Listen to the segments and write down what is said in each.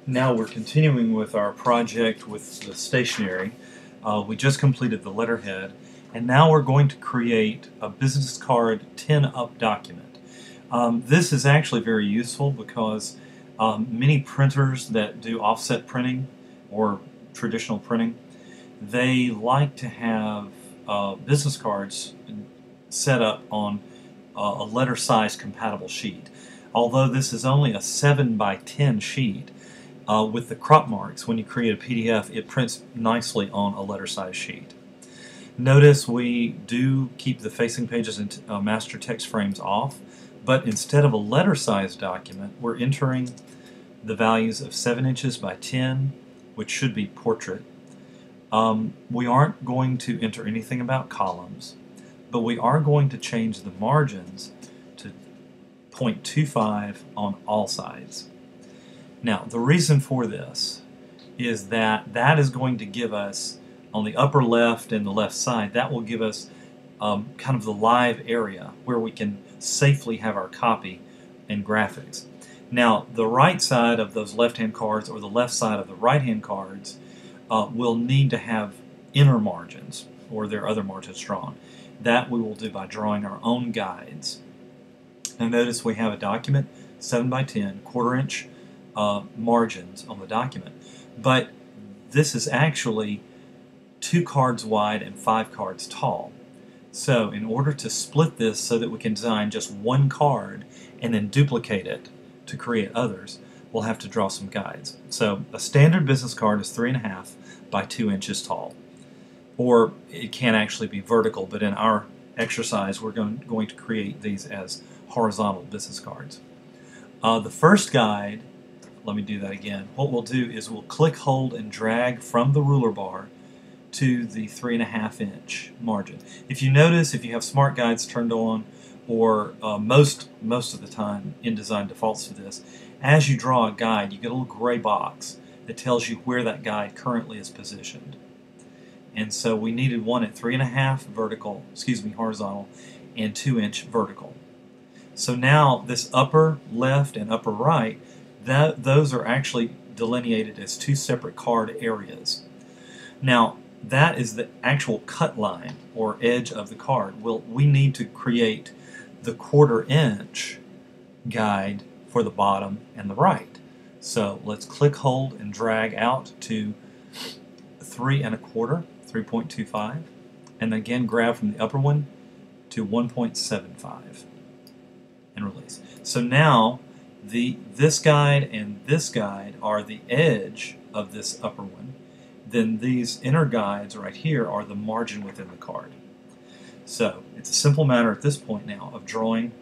Now we're continuing with our project with the stationery. We just completed the letterhead, and now we're going to create a business card 10-up document. This is actually very useful because many printers that do offset printing or traditional printing, they like to have business cards set up on a letter size compatible sheet. Although this is only a 7 by 10 sheet, with the crop marks, when you create a PDF, it prints nicely on a letter size sheet. Notice we do keep the facing pages and master text frames off, but instead of a letter size document, we're entering the values of 7 inches by 10, which should be portrait. We aren't going to enter anything about columns, but we are going to change the margins to 0.25 on all sides. Now, the reason for this is that is going to give us, on the upper left and the left side, that will give us kind of the live area where we can safely have our copy and graphics. Now, the right side of those left-hand cards or the left side of the right-hand cards will need to have inner margins or their other margins drawn. That we will do by drawing our own guides. Now notice we have a document, 7 by 10, quarter-inch margins on the document. But this is actually 2 cards wide and 5 cards tall. So in order to split this so that we can design just one card and then duplicate it to create others, we'll have to draw some guides. So a standard business card is 3.5 by 2 inches tall. Or it can actually be vertical, but in our exercise we're going to create these as horizontal business cards. The first guide, let me do that again. What we'll do is we'll click, hold, and drag from the ruler bar to the 3.5 inch margin. If you notice, if you have smart guides turned on, or most of the time InDesign defaults to this, as you draw a guide, you get a little gray box that tells you where that guide currently is positioned. And so we needed one at 3.5 horizontal, and 2 inch vertical. So now this upper left and upper right, those are actually delineated as 2 separate card areas. Now that is the actual cut line or edge of the card. We need to create the 1/4 inch guide for the bottom and the right. So let's click, hold, and drag out to 3.25, 3.25, and again grab from the upper one to 1.75 and release. So now this guide and this guide are the edge of this upper one. Then these inner guides right here are the margin within the card. So it's a simple matter at this point now of drawing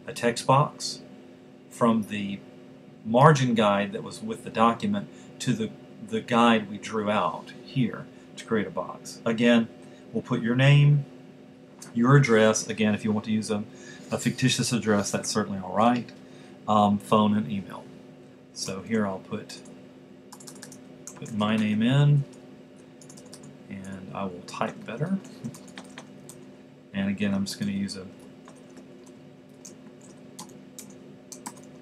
a text box from the margin guide that was with the document to the guide we drew out here to create a box. Again, we'll put your name, your address. Again, if you want to use a fictitious address, that's certainly all right. Phone and email. So here I'll put my name in, and I will type better. And again, I'm just going to use a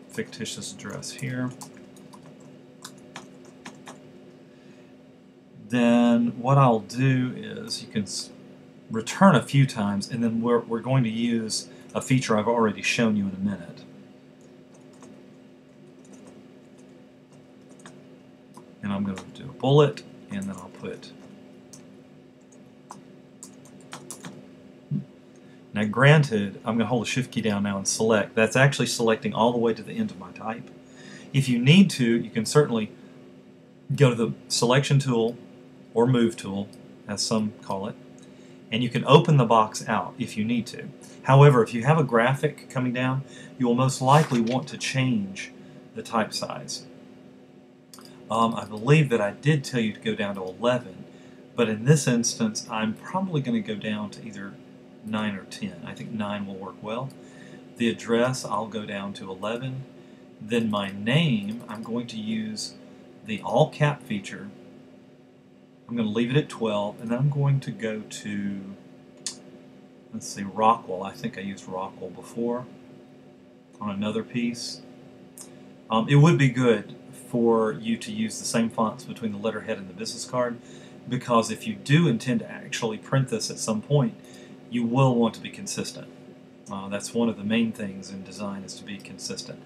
fictitious address here. Then what I'll do is you can return a few times, and then we're going to use a feature I've already shown you in a minute. And I'm going to do a bullet, and then I'll put. Now granted, I'm going to hold the shift key down now and select. That's actually selecting all the way to the end of my type. If you need to, you can certainly go to the selection tool or move tool, as some call it, and you can open the box out if you need to. However, if you have a graphic coming down, you will most likely want to change the type size. I believe that I did tell you to go down to 11, but in this instance I'm probably going to go down to either 9 or 10. I think 9 will work well. The address, I'll go down to 11. Then my name, I'm going to use the all cap feature. I'm going to leave it at 12, and then I'm going to go to, let's see, Rockwell. I think I used Rockwell before on another piece. It would be good for you to use the same fonts between the letterhead and the business card, because if you do intend to actually print this at some point, you will want to be consistent. That's one of the main things in design, is to be consistent.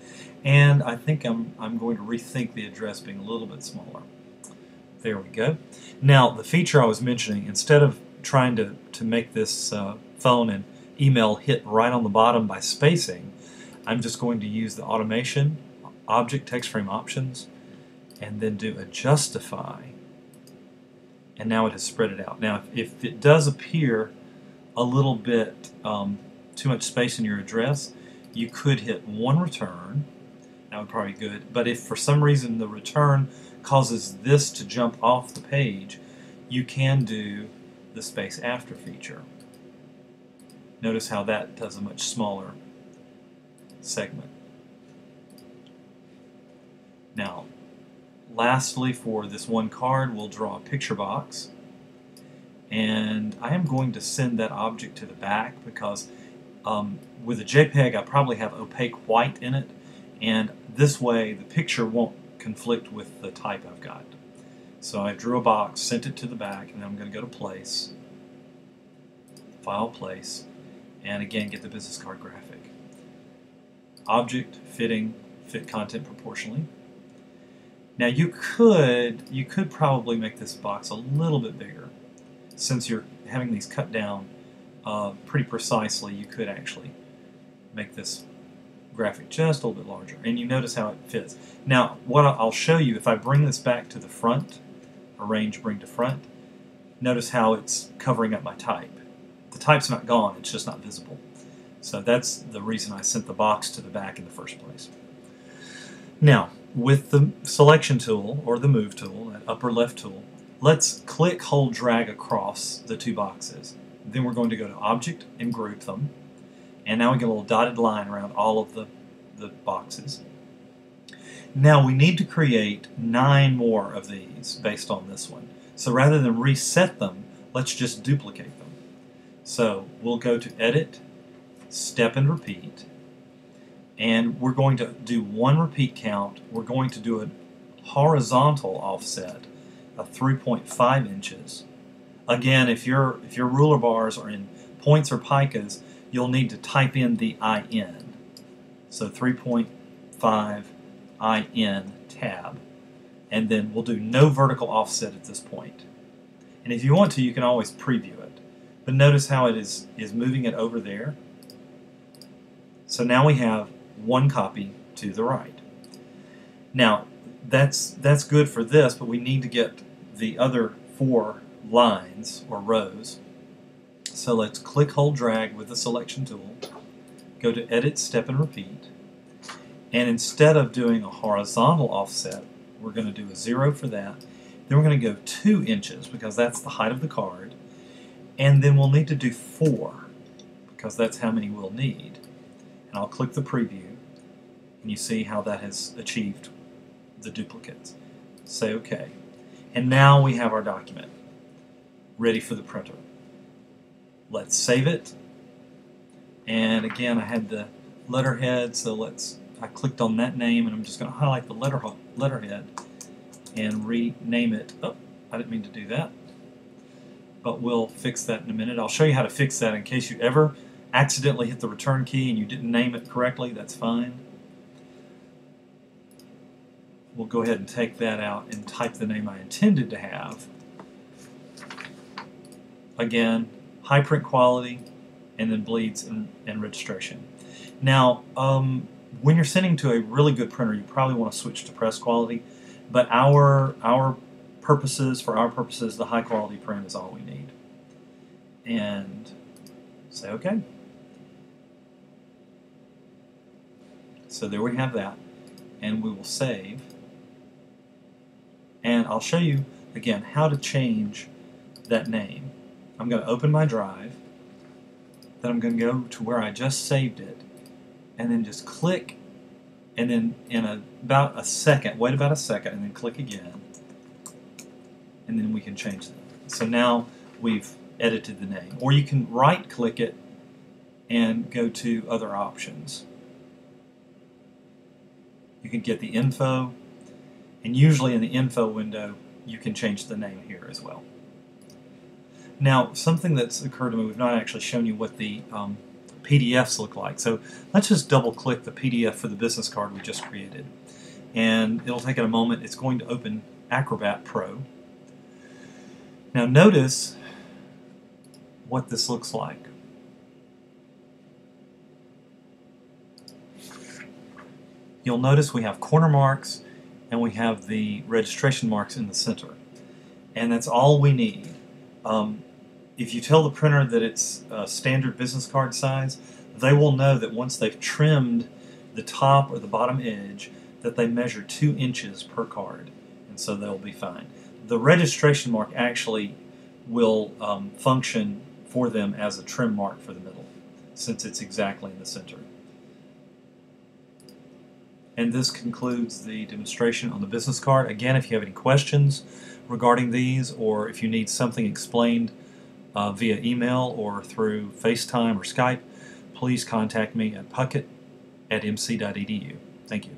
And I think I'm going to rethink the address being a little bit smaller. There we go. Now, the feature I was mentioning, instead of trying to make this phone and email hit right on the bottom by spacing, I'm just going to use the automation, object text frame options, and then do a justify. And now it has spread it out. Now, if it does appear a little bit too much space in your address, you could hit one return. That would probably be good. But if for some reason the return causes this to jump off the page, you can do the space after feature. Notice how that does a much smaller segment. Now, lastly, for this one card, we'll draw a picture box. And I am going to send that object to the back because with a JPEG I probably have opaque white in it, and this way the picture won't conflict with the type I've got. So I drew a box, sent it to the back, and then I'm going to go to Place, File, Place, and again get the business card graphic. Object, fitting, fit content proportionally. Now you could probably make this box a little bit bigger. Since you're having these cut down pretty precisely, you could actually make this graphic just a little bit larger. And you notice how it fits. Now, what I'll show you, if I bring this back to the front, arrange, bring to front, notice how it's covering up my type. The type's not gone, it's just not visible. So that's the reason I sent the box to the back in the first place. Now, with the selection tool, or the move tool, that upper left tool, let's click, hold, drag across the two boxes. Then we're going to go to Object and group them. And now we get a little dotted line around all of the boxes. Now we need to create 9 more of these based on this one. So rather than reset them, let's just duplicate them. So we'll go to Edit, Step and Repeat. And we're going to do one repeat count. We're going to do a horizontal offset of 3.5 inches. Again, if your ruler bars are in points or picas, you'll need to type in the IN. So 3.5 IN tab. And then we'll do no vertical offset at this point. And if you want to, you can always preview it. But notice how it is moving it over there. So now we have one copy to the right. Now, that's good for this, but we need to get the other 4 lines or rows. So let's click, hold, drag with the selection tool, go to Edit, Step and Repeat, and instead of doing a horizontal offset, we're going to do a 0 for that. Then we're going to go 2 inches because that's the height of the card, and then we'll need to do 4 because that's how many we'll need. And I'll click the preview, and you see how that has achieved the duplicates. Say OK. And now we have our document ready for the printer. Let's save it. And again, I had the letterhead, so I clicked on that name, and I'm just going to highlight the letterhead and rename it. Oh, I didn't mean to do that. But we'll fix that in a minute. I'll show you how to fix that in case you ever accidentally hit the return key and you didn't name it correctly. That's fine. We'll go ahead and take that out and type the name I intended to have. Again, high print quality, and then bleeds and registration. Now, when you're sending to a really good printer, you probably want to switch to press quality, but for our purposes, the high quality print is all we need. And say OK. So there we have that, and we will save. And I'll show you again how to change that name. I'm going to open my drive, then I'm going to go to where I just saved it, and then just click, and then in about a second, wait about a second, and then click again, and then we can change that. So now we've edited the name. Or you can right-click it and go to other options. You can get the info, And usually in the info window, you can change the name here as well. Now, something that's occurred to me, we've not actually shown you what the PDFs look like. So let's just double click the PDF for the business card we just created. And it'll take it a moment. It's going to open Acrobat Pro. Now notice what this looks like. You'll notice we have corner marks and we have the registration marks in the center. And that's all we need. If you tell the printer that it's a standard business card size, they will know that once they've trimmed the top or the bottom edge, that they measure 2 inches per card, and so they'll be fine. The registration mark actually will function for them as a trim mark for the middle, since it's exactly in the center. And this concludes the demonstration on the business card. Again, if you have any questions regarding these, or if you need something explained via email or through FaceTime or Skype, please contact me at puckett@mc.edu. Thank you.